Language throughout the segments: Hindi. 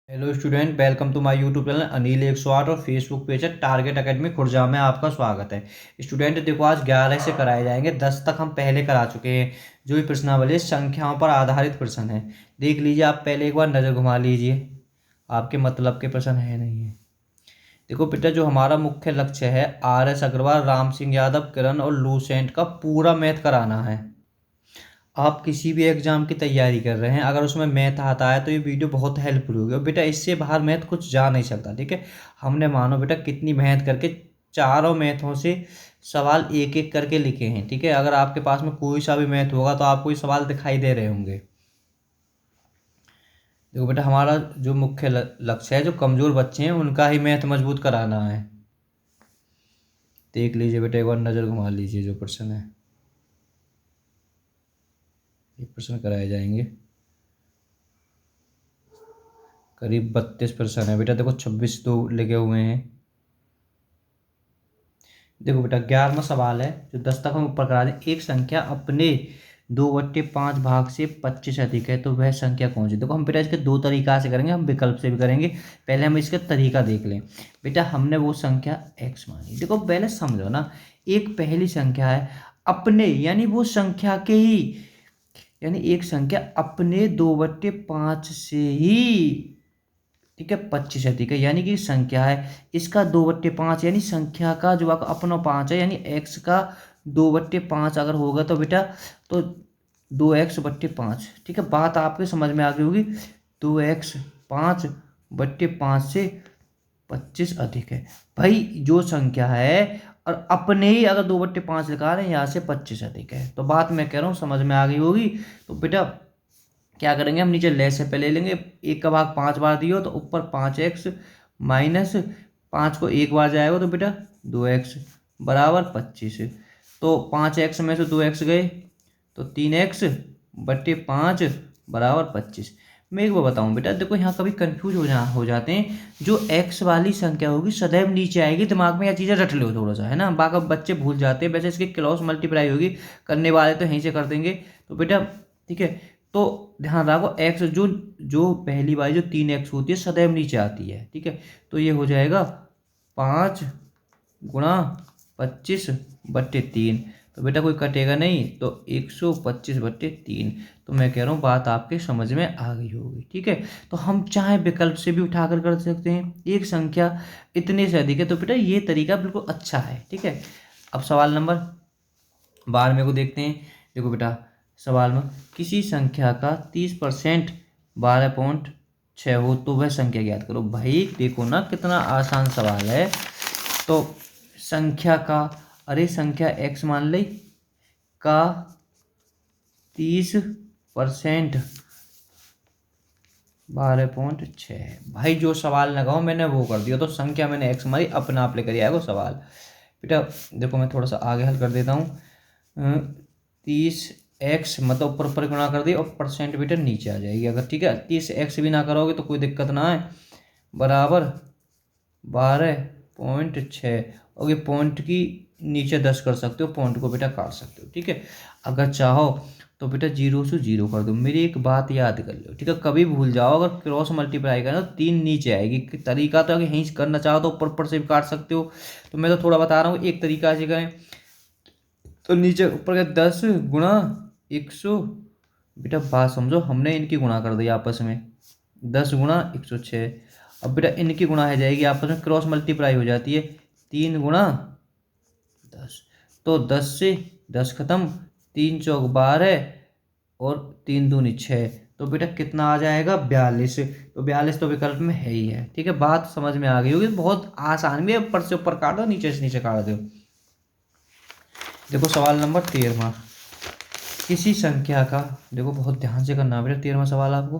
Hello student, welcome to my YouTube channel Anil 108 और फेसबुक पेज है टारगेट एकेडमी खुर्जा में आपका स्वागत है। स्टूडेंट देखो, आज 11 से कराए जाएंगे। 10 तक हम पहले करा चुके हैं। जो भी प्रश्नावली संख्याओं पर आधारित प्रश्न है, देख लीजिए। आप पहले एक बार नज़र घुमा लीजिए, आपके मतलब के प्रश्न है नहीं है। देखो बेटा, जो हमारा मुख्य लक्ष्य है RS अग्रवाल, राम सिंह यादव, किरण और लूसेंट का पूरा मैथ कराना है। आप किसी भी एग्जाम की तैयारी कर रहे हैं, अगर उसमें मैथ आता है तो ये वीडियो बहुत हेल्पफुल होगी। और बेटा, इससे बाहर मैथ कुछ जा नहीं सकता, ठीक है। हमने मानो बेटा कितनी मेहनत करके चारों मैथों से सवाल एक एक करके लिखे हैं, ठीक है। अगर आपके पास में कोई सा भी मैथ होगा तो आपको ये सवाल दिखाई दे रहे होंगे। देखो बेटा, हमारा जो मुख्य लक्ष्य है, जो कमज़ोर बच्चे हैं उनका ही मैथ मजबूत कराना है। देख लीजिए बेटा, एक बार नज़र घुमा लीजिए। जो प्रश्न है, ये प्रश्न कराए जाएंगे। करीब 32 प्रश्न है बेटा। देखो 26 तो लिखे हुए हैं। देखो बेटा, 11वां सवाल है, जो 10 तक हम ऊपर करा दें। एक संख्या अपने 2/5 भाग से 25 अधिक है तो वह संख्या कौन सी। देखो हम बेटा इसके दो तरीका से करेंगे, हम विकल्प से भी करेंगे। पहले हम इसका तरीका देख लें। बेटा, हमने वो संख्या x मानी। देखो पहले समझो ना, एक पहली संख्या है अपने, यानी वो संख्या के ही, यानी एक संख्या अपने 2/5 से ही, ठीक है, 25 अधिक है, यानी कि संख्या है इसका 2/5, यानी संख्या का जो अपना 5 है, यानी x का 2/5 अगर होगा तो बेटा तो 2x/5, ठीक है। बात आपके समझ में आ गई होगी। 2x 5/5 से 25 अधिक है। भाई जो संख्या है और अपने ही अगर 2/5 लिखा रहे हैं, यहाँ से 25 अधिक है, तो बात मैं कह रहा हूँ समझ में आ गई होगी। तो बेटा क्या करेंगे, हम नीचे ले से पहले लेंगे। एक का भाग 5 बार दियो तो ऊपर 5x माइनस 5 को एक बार जाएगा तो बेटा 2x बराबर 25। तो 5x में से 2x गए तो 3x/5 बराबर 25। मैं एक बार बताऊं बेटा, देखो यहाँ कभी कंफ्यूज हो जाते हैं। जो x वाली संख्या होगी सदैव नीचे आएगी। दिमाग में यह चीज़ें रट लो थोड़ा सा, है ना। बाकी बच्चे भूल जाते हैं। वैसे इसकी क्रॉस मल्टीप्लाई होगी, करने वाले तो यहीं से कर देंगे। तो बेटा ठीक है, तो ध्यान रखो x जो जो पहली बार जो 3x होती है सदैव नीचे आती है, ठीक है। तो ये हो जाएगा 5×25/3। तो बेटा कोई कटेगा नहीं, तो 125/3। तो मैं कह रहा हूँ बात आपके समझ में आ गई होगी, ठीक है। तो हम चाहे विकल्प से भी उठाकर कर सकते हैं। एक संख्या इतने से अधिक है तो बेटा ये तरीका बिल्कुल अच्छा है, ठीक है। अब सवाल नंबर 12 को देखते हैं। देखो बेटा, सवाल में किसी संख्या का 30% 12.6 हो तो वह संख्या ज्ञात करो। भाई देखो ना, कितना आसान सवाल है। तो संख्या का, अरे संख्या x मान ली का 30% 12.6। भाई जो सवाल लगाओ मैंने वो कर दिया, तो संख्या मैंने x मारी, अपने आप लेकर आएगा सवाल। बेटा देखो, मैं थोड़ा सा आगे हल कर देता हूँ। 30x मतलब ऊपर ऊपर गुणा कर दिया और परसेंट बेटा नीचे आ जाएगी अगर, ठीक है। 30x भी ना करोगे तो कोई दिक्कत ना है, बराबर 12.6। और ये पॉइंट की नीचे 10 कर सकते हो, पॉइंट को बेटा काट सकते हो, ठीक है। अगर चाहो तो बेटा 0 से 0 कर दो। मेरी एक बात याद कर लो, ठीक है। कभी भूल जाओ, अगर क्रॉस मल्टीप्लाई करना तो 3 नीचे आएगी। तरीका तो अगर यहीं से करना चाहो तो ऊपर ऊपर से भी काट सकते हो। तो मैं तो थोड़ा बता रहा हूँ एक तरीका से करें। तो नीचे ऊपर का 10×100। बेटा बात समझो, हमने इनकी गुणा कर दी आपस में, 10×106। अब बेटा इनकी गुणा है जाएगी आपस में, क्रॉस मल्टीप्लाई हो जाती है, 3×10। तो 10 से 10 खत्म, 3×4 = 12 और 3×2 = 6। तो बेटा कितना आ जाएगा, 42। तो 42 तो विकल्प में है ही है, ठीक है। बात समझ में आ गई होगी। बहुत आसान भी है, ऊपर से ऊपर काट दो, नीचे से नीचे काट दो। देखो सवाल नंबर 13। किसी संख्या का, देखो बहुत ध्यान से करना बेटा 13वां सवाल आपको।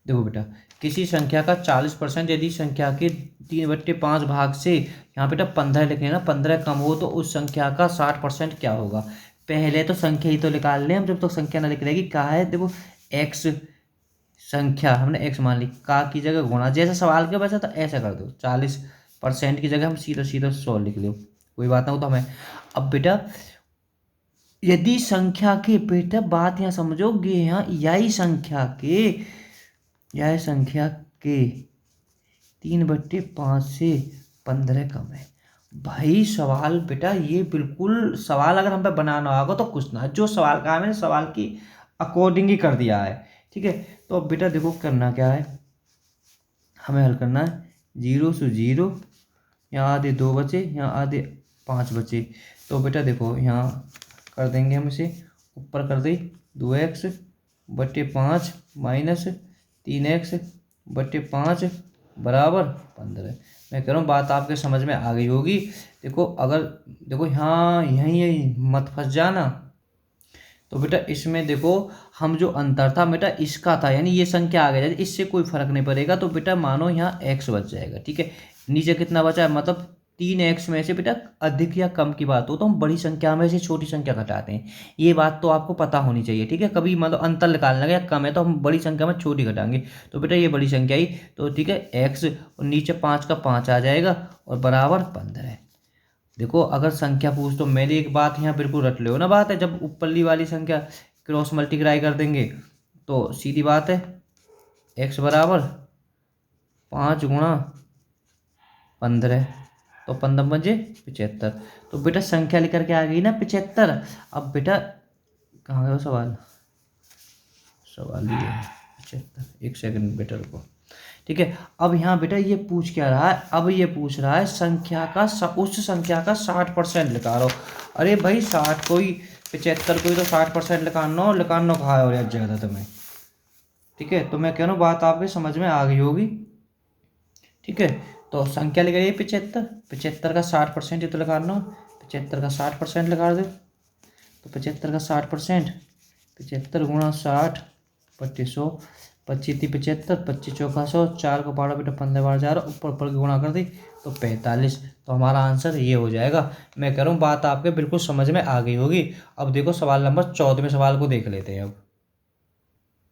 देखो बेटा, किसी संख्या का 40% यदि संख्या के 3/5 भाग से, यहाँ बेटा 15 लिखे ना, 15 कम हो तो उस संख्या का 60% क्या होगा। पहले तो संख्या ही तो निकाल लें हम, जब तक संख्या ना लिख रहेगी। कहा है देखो, x संख्या हमने x मान ली, का की जगह गुणा, जैसा सवाल के वैसा तो ऐसा कर दो। 40% की जगह हम सीधा सीधा 100 लिख लो, कोई बात ना हो तो हमें। अब बेटा यदि संख्या के, बेटा बात यहाँ समझोगे, यहाँ यही संख्या के 3/5 से 15 कम है। भाई सवाल बेटा ये बिल्कुल सवाल अगर हम पे बनाना होगा तो कुछ ना, जो सवाल का है मैंने सवाल की अकॉर्डिंग ही कर दिया है। ठीक है, तो अब बेटा देखो करना क्या है, हमें हल करना है 0 से 0, यहाँ आधे 2 बचे, यहाँ आधे 5 बचे। तो बेटा देखो यहाँ कर देंगे हम इसे, ऊपर कर दी 2x/5 माइनस 3x/5 बराबर 15। मैं कह रहा हूँ बात आपके समझ में आ गई होगी। देखो अगर देखो यहाँ यहीं मत फंस जाना। तो बेटा इसमें देखो हम जो अंतर था बेटा इसका था, यानी ये संख्या आ गई, इससे कोई फर्क नहीं पड़ेगा। तो बेटा मानो यहाँ x बच जाएगा। ठीक है, नीचे कितना बचा है, मतलब 3x में से बेटा अधिक या कम की बात हो तो हम बड़ी संख्या में से छोटी संख्या घटाते हैं, ये बात तो आपको पता होनी चाहिए। ठीक है, कभी मतलब अंतर निकालना या कम है तो हम बड़ी संख्या में छोटी घटाएंगे। तो बेटा ये बड़ी संख्या ही तो ठीक है, x और नीचे 5 का 5 आ जाएगा और बराबर 15। देखो अगर संख्या पूछ तो मेरी एक बात यहाँ बिल्कुल रट लो ना, बात है जब ऊपरली वाली संख्या क्रॉस मल्टीप्लाई कर देंगे तो सीधी बात है x बराबर 5 × 15, तो 15×5 = 75। तो बेटा संख्या लेकर के आ गई ना 75। अब बेटा कहाँ गया सवाल, सवाल ये है 75, एक सेकंड बेटा रुको। ठीक है, अब यहाँ बेटा ये पूछ क्या रहा है, अब ये पूछ रहा है संख्या का उस संख्या का 60% निकालो। अरे भाई 60 कोई 75 कोई तो 60% लिखानो कहा है और यार जगह तुम्हें। ठीक है, तो मैं कह रहा हूँ बात आपके समझ में आ गई होगी। ठीक है, तो संख्या लिखाइए 75, 75 का 60% ये तो लिखाना, 75 का 60% लगा दो। तो 75 का 60%, 75 × 60 2500, 25 75, 25 चौका 100, 4 को पाड़ा बेटा 15 बार 4, ऊपर की गुणा कर दी तो 45। तो हमारा आंसर ये हो जाएगा। मैं कह रहा हूँ बात आपके बिल्कुल समझ में आ गई होगी। अब देखो सवाल नंबर 14वें सवाल को देख लेते हैं। अब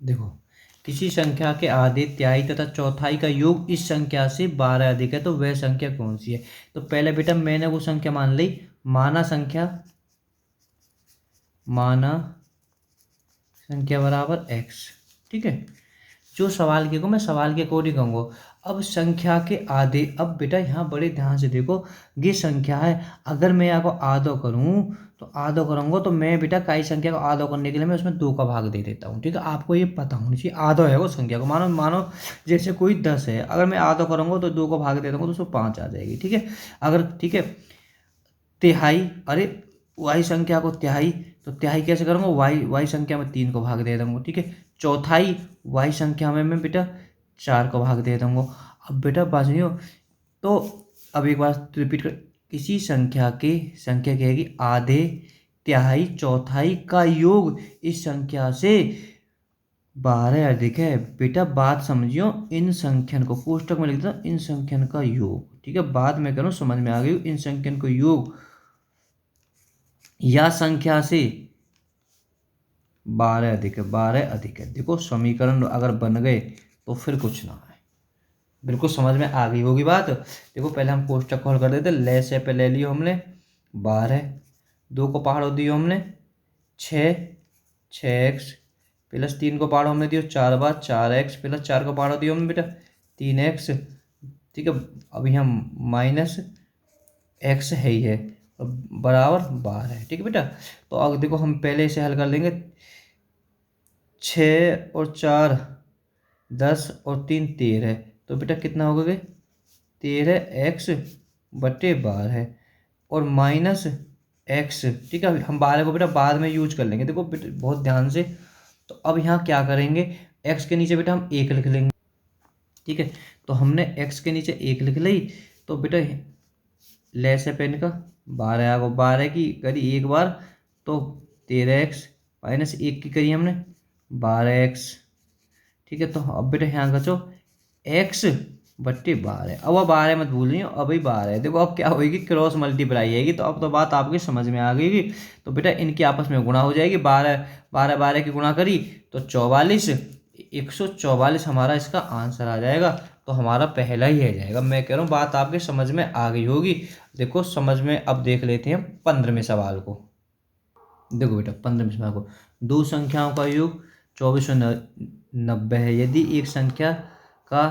देखो किसी संख्या के आधे, तिहाई तथा चौथाई का योग इस संख्या से 12 अधिक है तो वह संख्या कौन सी है। तो पहले बेटा मैंने वो संख्या मान ली, माना संख्या बराबर x। ठीक है, जो सवाल के को मैं सवाल के अकॉर्डिंग कहूँगा। अब संख्या के आधे, अब बेटा यहाँ बड़े ध्यान से देखो, ये संख्या है, अगर मैं यहाँ को आधो करूँ तो आधो करूँगा तो मैं बेटा कई संख्या को आधो करने के लिए मैं उसमें 2 का भाग दे देता हूँ। ठीक है, आपको ये पता होनी चाहिए आधो है वो संख्या को। मानो जैसे कोई 10 है, अगर मैं आधो करूँगा तो 2 का भाग दे दूँगा तो उसमें 5 आ जाएगी। ठीक है, अगर ठीक है तिहाई, अरे वाई संख्या को तिहाई, तो तिहाई कैसे करूँगा, वाई संख्या में 3 को भाग दे दूँगा। ठीक है, चौथाई वाई संख्या में मैं बेटा 4 को भाग दे दूँगा। अब बेटा बाजनियो तो अब एक बार रिपीट कर, किसी संख्या कहेगी आधे, तिहाई, चौथाई का योग इस संख्या से 12 अधिक है। बेटा बात समझियो, इन संख्यन को कोष्टक में लिख देता हूँ, इन संख्यन का योग। ठीक है, बात मैं करूँ समझ में आ गई, इन संख्यन को योग या संख्या से 12 अधिक है, 12 अधिक है। देखो समीकरण अगर बन गए तो फिर कुछ ना है, बिल्कुल समझ में आ गई होगी बात। देखो पहले हम कोष्टक खोल कर देते, ले से पे ले लियो हमने 12, 2 को पहाड़ो दियो हमने 6x प्लस 3 को पहाड़ो हमने दियो 4 बार 4x प्लस 4 को पहाड़ो दियो हमने बेटा 3x। ठीक है, अभी हम माइनस x है ही है बराबर 12 है। ठीक है बेटा, तो अब देखो हम पहले से हल कर लेंगे, 6 और 4 10 और 3 13, तो बेटा कितना होगा 13x/12 है और माइनस x। ठीक है, हम 12 को बेटा बाद में यूज कर लेंगे, देखो बेटा बहुत ध्यान से। तो अब यहाँ क्या करेंगे, x के नीचे बेटा हम 1 लिख लेंगे। ठीक है, तो हमने x के नीचे 1 लिख ली, तो बेटा ले से पेन का 12 आ गो, 12 की करी एक बार तो 13x माइनस 1 की करी हमने 12x। ठीक है, तो अब बेटा यहाँ का x/12। अब 12 मत भूल रही हो, अभी 12 है। देखो अब क्या होगी, क्रॉस मल्टीप्लाई आएगी, तो अब तो बात आपकी समझ में आ गई। तो बेटा इनकी आपस में गुणा हो जाएगी, 12 की गुणा करी तो 44, 144 हमारा इसका आंसर आ जाएगा। तो हमारा पहला ही है जाएगा। मैं कह रहा हूँ बात आपके समझ में आ गई होगी। देखो समझ में अब देख लेते हैं 15वें सवाल को। देखो बेटा 15वें सवाल को, दो संख्याओं का योग 2490 है। यदि एक संख्या का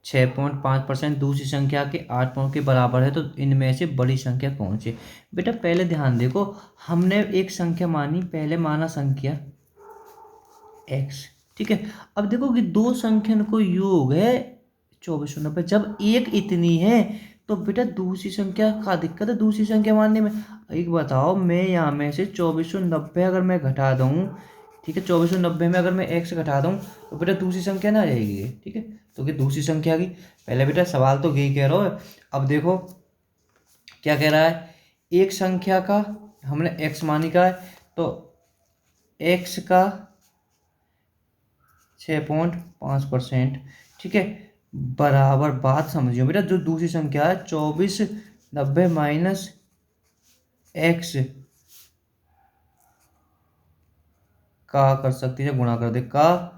6.5% दूसरी संख्या के 8 पाँच के बराबर है, तो इनमें से बड़ी संख्या कौन सी है। बेटा पहले ध्यान देखो, हमने एक संख्या मानी, पहले माना संख्या x, ठीक है। अब देखो कि दो संख्या को योग है 2490, जब एक इतनी है तो बेटा दूसरी संख्या का दिक्कत है दूसरी संख्या मानने में। एक बताओ, मैं यहाँ में से 2490 अगर मैं घटा दूँ, ठीक है, 2490 में अगर मैं x घटा दूँ तो बेटा दूसरी संख्या ना रहेगी, ठीक है, तो कि दूसरी संख्या आ गई। पहले बेटा सवाल तो यही कह रहा हो। अब देखो क्या कह रहा है, एक संख्या का हमने x मानी का है, तो x का 6.5%, ठीक है, बराबर, बात समझियो बेटा, जो दूसरी संख्या है 2490 माइनस x का कर सकती है, गुणा कर दे का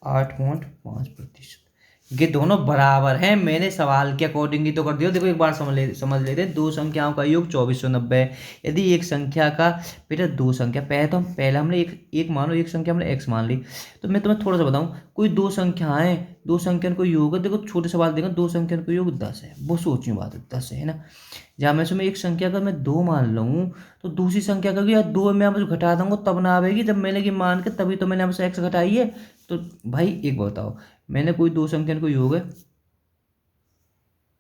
8.5%। ये दोनों बराबर हैं, मैंने सवाल के अकॉर्डिंग ही तो कर दिया। देखो एक बार समझ लेते हैं, दो संख्याओं का योग 2490 है। यदि एक संख्या का बेटा दो संख्या, पहले हमने एक मानो, एक संख्या हमने x मान ली। तो मैं तुम्हें थोड़ा सा बताऊं, कोई दो संख्याएं, दो संख्या को योग है, देखो छोटे सवाल देगा, दो संख्या को योग 10 है, वो सोचिए बात है 10 है ना। जहाँ में से मैं एक संख्या का मैं दो मान लूँ, तो दूसरी संख्या का यार दो में आप घटा दूंगा तब ना आएगी, जब मैंने कि मान के तभी तो मैंने हमसे x घटाई है। तो भाई एक बताओ, मैंने कोई दो संख्या को योग है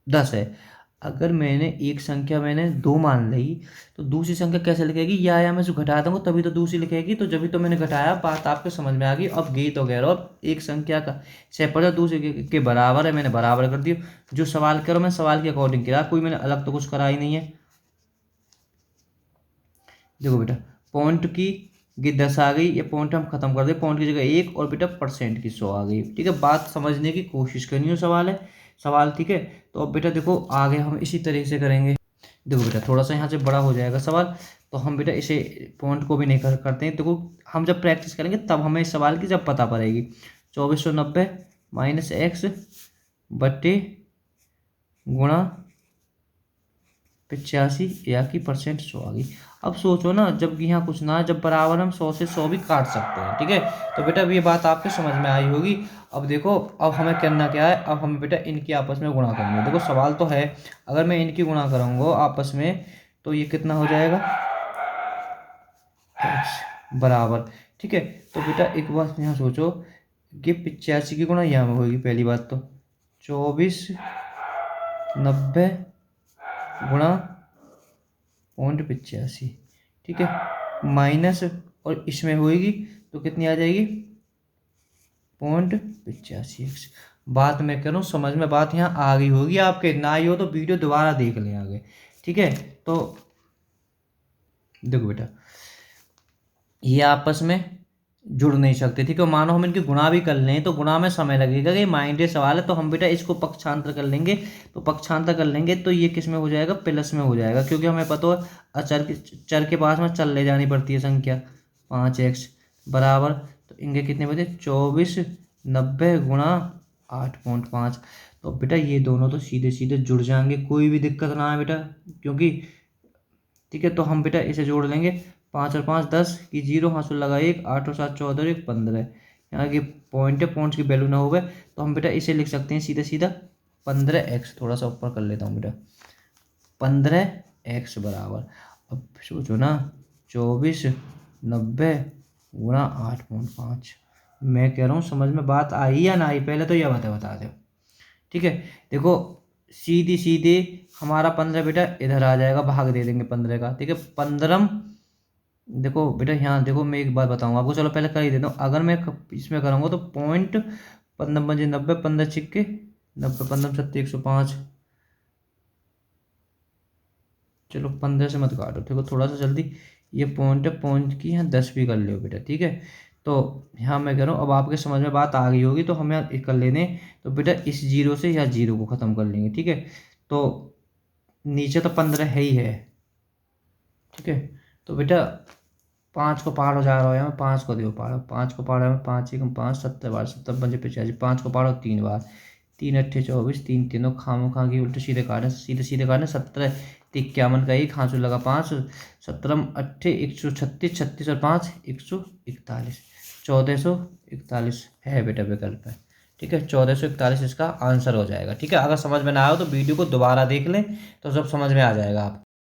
10 है, अगर मैंने एक संख्या मैंने दो मान ली, तो दूसरी संख्या कैसे लिखेगी, या मैं उसको घटा दूंगा तभी तो दूसरी लिखेगी, तो जब भी तो मैंने घटाया, बात आपके समझ में आ गई। अब गई तो कह रहा हूँ, अब एक संख्या का 6% दूसरे के बराबर है, मैंने बराबर कर दिया। जो सवाल करो मैं सवाल के अकॉर्डिंग करा, कोई मैंने अलग तो कुछ करा ही नहीं है। देखो बेटा पॉइंट की ये 10 आ गई, ये पॉइंट हम खत्म कर दे, पॉइंट की जगह 1 और बेटा परसेंट की 100 आ गई, ठीक है। बात समझने की कोशिश करनी हो, सवाल है सवाल, ठीक है। तो अब बेटा देखो आगे हम इसी तरह से करेंगे। देखो बेटा थोड़ा सा यहाँ से बड़ा हो जाएगा सवाल, तो हम बेटा इसे पॉइंट को भी नहीं करते हैं। देखो हम जब प्रैक्टिस करेंगे तब हमें इस सवाल की जब पता पड़ेगी। 2490 माइनस x बट्टे गुणा 85 या की परसेंट 100 आ गई। अब सोचो ना, जब यहाँ कुछ ना, जब बराबर हम 100 से 100 भी काट सकते हैं, ठीक है। तो बेटा अब ये बात आपके समझ में आई होगी। अब देखो अब हमें करना क्या है, अब हमें बेटा इनकी आपस में गुणा करनी है। देखो सवाल तो है, अगर मैं इनकी गुणा करूँगा आपस में तो ये कितना हो जाएगा x बराबर, ठीक है। तो बेटा एक बात यहाँ सोचो, ये 85 की गुणा यहाँ में होगी, पहली बात तो 2490 गुणा 0.85, ठीक है, माइनस और इसमें होएगी तो कितनी आ जाएगी 0.85x। बात मैं करूँ समझ में, बात यहाँ आ गई होगी आपके, ना आई हो तो वीडियो दोबारा देख लें आगे, ठीक है। तो देखो बेटा ये आपस में जुड़ नहीं सकते, ठीक है। मानो हम इनकी गुणा भी कर लें तो गुणा में समय लगेगा, ये माइंडेड सवाल है, तो हम बेटा इसको पक्षांतर कर लेंगे। तो पक्षांतर कर लेंगे तो ये किस में हो जाएगा, प्लस में हो जाएगा, क्योंकि हमें पता है चर के पास में चल ले जानी पड़ती है संख्या 5x बराबर, तो इनके कितने बचे 2490 गुणा 8.5। तो बेटा ये दोनों तो सीधे सीधे जुड़ जाएंगे, कोई भी दिक्कत ना है बेटा, क्योंकि ठीक है। तो हम बेटा इसे जोड़ लेंगे, 5 और 5 10 की 0, हासिल लगा 1, 8 और 7 14, 1 15। यहाँ की पॉइंट है, पॉइंट्स की वैल्यू ना हो गए, तो हम बेटा इसे लिख सकते हैं सीधा सीधा 15x। थोड़ा सा ऊपर कर लेता हूँ बेटा, 15x बराबर, अब सोचो ना 2490 गुणा 8.5। मैं कह रहा हूँ समझ में बात आई या ना आई, पहले तो यह बता दो, ठीक है। देखो सीधी सीधे हमारा 15 बेटा इधर आ जाएगा, भाग दे देंगे 15 का, ठीक है। 15, देखो बेटा यहाँ देखो मैं एक बात बताऊंगा आपको, चलो पहले कर ही देता हूँ। अगर मैं इसमें करूँगा तो 0.15 15 छिक्के 90, 15 सत्ते 105। चलो 15 से मत काटो, देखो थोड़ा सा जल्दी, ये पॉइंट है, पॉइंट की यहाँ 10 भी कर लो बेटा, ठीक है। तो यहाँ मैं कह रहा हूँ अब आपके समझ में बात आ गई होगी, तो हमें एक कर लेने, तो बेटा इस 0 से या 0 को ख़त्म कर लेंगे, ठीक है। तो नीचे तो 15 है ही है, ठीक है। तो बेटा 5 को पहाड़ो जा रहा है, 5 को दो पहाड़ो, 5 को पहाड़ो में 5 1 5 70 बार 70 पंजे 85, 5 को पहाड़ो 3 बार, 3 अट्ठे 24, 3 तीनों खामो खा की उल्टे सीधे काटे, सीधे सीधे काटे, 17 51 का 1, हाथ लगा 5, 17 अट्ठे 136, 36 और 5 141, 1441 है बेटा विकल्प है, ठीक है, 1441 इसका आंसर हो जाएगा। ठीक है, अगर समझ में ना आया हो तो वीडियो को दोबारा देख लें तो सब समझ में आ जाएगा आपको।